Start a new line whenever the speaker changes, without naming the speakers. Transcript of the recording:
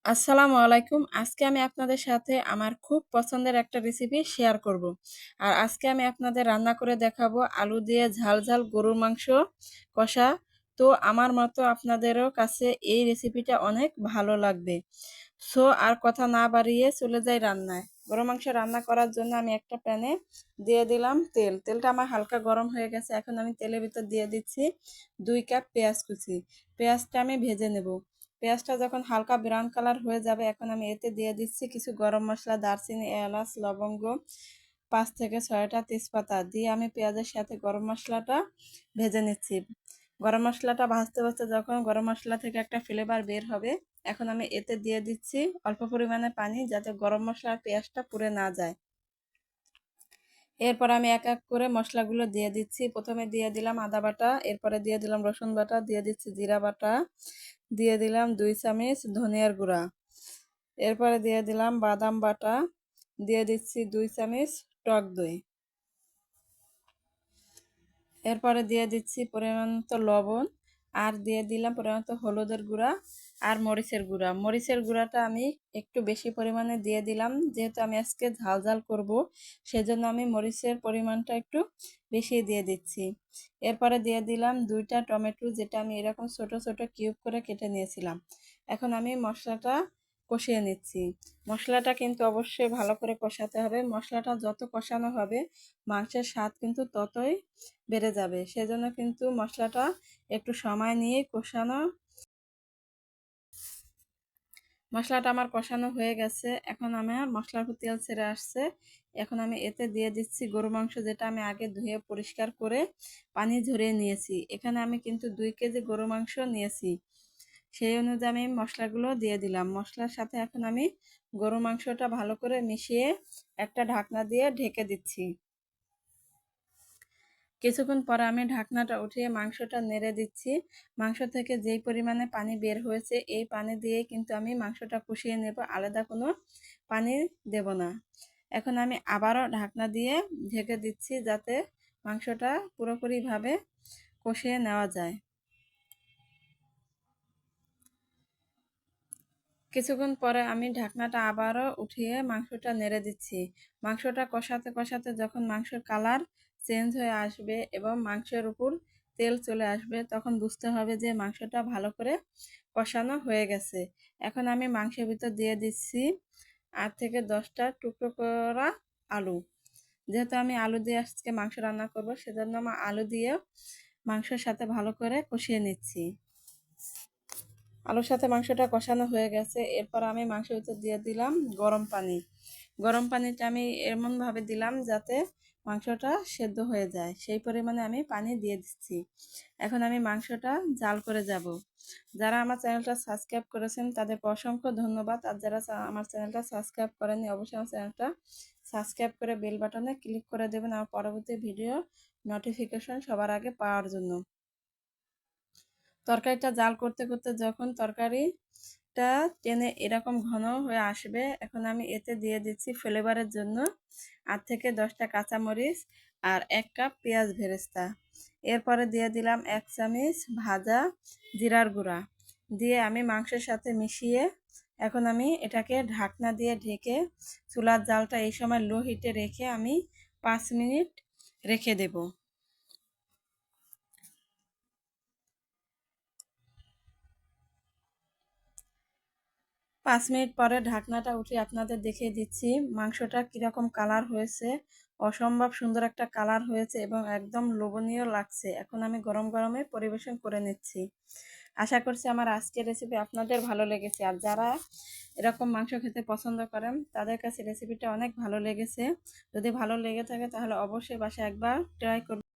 আসসালামু আলাইকুম। আজকে আমি আপনাদের সাথে আমার খুব পছন্দের একটা রেসিপি শেয়ার করব। আর আজকে আমি আপনাদের রান্না করে দেখাবো আলু দিয়ে ঝাল ঝাল গরুর মাংস কষা। তো আমার মতো আপনাদেরও কাছে এই রেসিপিটা অনেক ভালো লাগবে। সো আর কথা না বাড়িয়ে চলে যাই রান্নায়। গরুর মাংস রান্না করার জন্য আমি একটা প্যানে দিয়ে দিলাম তেল। তেলটা আমার হালকা গরম হয়ে গেছে। এখন আমি তেলের ভিতর দিয়ে দিচ্ছি 2 কাপ পেঁয়াজ কুচি। পেঁয়াজটা আমি ভেজে নেব। পেঁয়াজটা যখন হালকা ব্রাউন কালার হয়ে যাবে, এখন আমি এতে দিয়ে দিচ্ছি কিছু গরম মশলা, দারচিনি, এলাচ, লবঙ্গ, 5 থেকে 6টা তেজপাতা দিয়ে আমি পেঁয়াজের সাথে গরম মশলাটা ভেজে নিচ্ছি। গরম মশলাটা ভাজতে ভাজতে যখন গরম মশলা থেকে একটা ফ্লেভার বের হবে, এখন আমি এতে দিয়ে দিচ্ছি অল্প পরিমাণে পানি, যাতে গরম মশলার পেঁয়াজটা পুড়ে না যায়। এরপর আমি এক এক করে মশলাগুলো দিয়ে দিচ্ছি। প্রথমে দিয়ে দিলাম আদা বাটা, এরপরে দিয়ে দিলাম রসুন বাটা, দিয়ে দিচ্ছি জিরা বাটা, দিয়ে দিলাম 2 চামচ ধনিয়ার গুঁড়া, এরপরে দিয়ে দিলাম বাদাম বাটা, দিয়ে দিচ্ছি 2 চামচ টক দই, এরপরে দিয়ে দিচ্ছি পরিমাণ মতো লবণ, আর দিয়ে দিলাম পরিমাণ মতো হলুদের গুঁড়া আর মরিচের গুঁড়া। মরিচের গুঁড়াটা আমি একটু বেশি পরিমাণে দিয়ে দিলাম, যেহেতু আমি আজকে ঝাল ঝাল করব, সেজন্য আমি মরিচের পরিমাণটা একটু বেশি দিয়ে দিচ্ছি। এরপরে দিয়ে দিলাম 2টা টমেটো, যেটা আমি এরকম ছোট ছোট কিউব করে কেটে নিয়েছিলাম। এখন আমি মশলাটা কষিয়ে নিচ্ছি। মশলাটা কিন্তু অবশ্যই ভালো করে কষাতে হবে। মশলাটা যত কষানো হবে, মাংসের স্বাদ কিন্তু ততই বেড়ে যাবে। সেজন্য কিন্তু মশলাটা একটু সময় নিয়ে কষানো। মশলাটা আমার কষানো হয়ে গেছে। এখন আমার মশলার উপর তেল ছেড়ে আসছে। এখন আমি এতে দিয়ে দিচ্ছি গরু মাংস, যেটা আমি আগে ধুয়ে পরিষ্কার করে পানি ঝরিয়ে নিয়েছি। এখানে আমি কিন্তু 2 কেজি গরু মাংস নিয়েছি। সেই অনুযায়ী আমি মশলাগুলো দিয়ে দিলাম। মশলার সাথে এখন আমি গরু মাংসটা ভালো করে মিশিয়ে একটা ঢাকনা দিয়ে ঢেকে দিচ্ছি। কিছুক্ষণ পরে আমি ঢাকনাটা উঠিয়ে মাংসটা নেড়ে দিচ্ছি। মাংস থেকে যেই পরিমাণে পানি বের হয়েছে, এই পানি দিয়ে কিন্তু আমি মাংসটা কষিয়ে নেব, আলাদা কোনো পানি দেব না। এখন আমি আবারও ঢাকনা দিয়ে ঢেকে দিচ্ছি, যাতে মাংসটা পুরোপুরিভাবে কষিয়ে নেওয়া যায়। কিছুক্ষণ পরে আমি ঢাকনাটা আবারও উঠিয়ে মাংসটা নেড়ে দিচ্ছি। মাংসটা কষাতে কষাতে যখন মাংসের কালার চেঞ্জ হয়ে আসবে এবং মাংসের উপর তেল চলে আসবে, তখন বুঝতে হবে যে মাংসটা ভালো করে কষানো হয়ে গেছে। এখন আমি মাংসের ভিতর দিয়ে দিচ্ছি 8 থেকে 10টা টুকরো করা আলু। যেহেতু আমি আলু দিয়ে আজকে মাংস রান্না করব, সেজন্য আমার আলু দিয়ে মাংসের সাথে ভালো করে কষিয়ে নিচ্ছি। আলুর সাথে মাংসটা কষানো হয়ে গেছে। এরপর আমি মাংসের ভিতর দিয়ে দিলাম গরম পানি। গরম পানিটা আমি এমনভাবে দিলাম যাতে মাংসটা সেদ্ধ হয়ে যায়, সেই পরিমাণে আমি পানি দিয়ে দিচ্ছি। এখন আমি মাংসটা জাল করে যাব। যারা আমার চ্যানেলটা সাবস্ক্রাইব করেছেন তাদেরকে অসংখ্য ধন্যবাদ। আর যারা আমার চ্যানেলটা সাবস্ক্রাইব করেননি, অবশ্যই আমার চ্যানেলটা সাবস্ক্রাইব করে বেল বাটনে ক্লিক করে দেবেন আমার পরবর্তী ভিডিও নোটিফিকেশন সবার আগে পাওয়ার জন্য। তরকারিটা জাল করতে করতে যখন তরকারিটা টেনে এরকম ঘন হয়ে আসবে, এখন আমি এতে দিয়ে দিচ্ছি ফ্লেভারের জন্য 8 থেকে 10টা কাঁচামরিচ আর 1 কাপ পেঁয়াজ বেরেস্তা। এরপরে দিয়ে দিলাম 1 চামচ ভাজা জিরার গুঁড়া, দিয়ে আমি মাংসের সাথে মিশিয়ে এখন আমি এটাকে ঢাকনা দিয়ে ঢেকে চুলার জালটা এই সময় লো হিটে রেখে আমি 5 মিনিট রেখে দেব। 5 মিনিট পরে ঢাকনাটা উঠিয়ে আপনাদের দেখিয়ে দিচ্ছি মাংসটা কীরকম কালার হয়েছে। অসম্ভব সুন্দর একটা কালার হয়েছে এবং একদম লোভনীয় লাগছে। এখন আমি গরম গরমে পরিবেশন করে নিচ্ছি। আশা করছি আমার আজকের রেসিপি আপনাদের ভালো লেগেছে। আর যারা এরকম মাংস খেতে পছন্দ করেন, তাদের কাছে রেসিপিটা অনেক ভালো লেগেছে। যদি ভালো লেগে থাকে তাহলে অবশ্যই বাসায় একবার ট্রাই করবেন।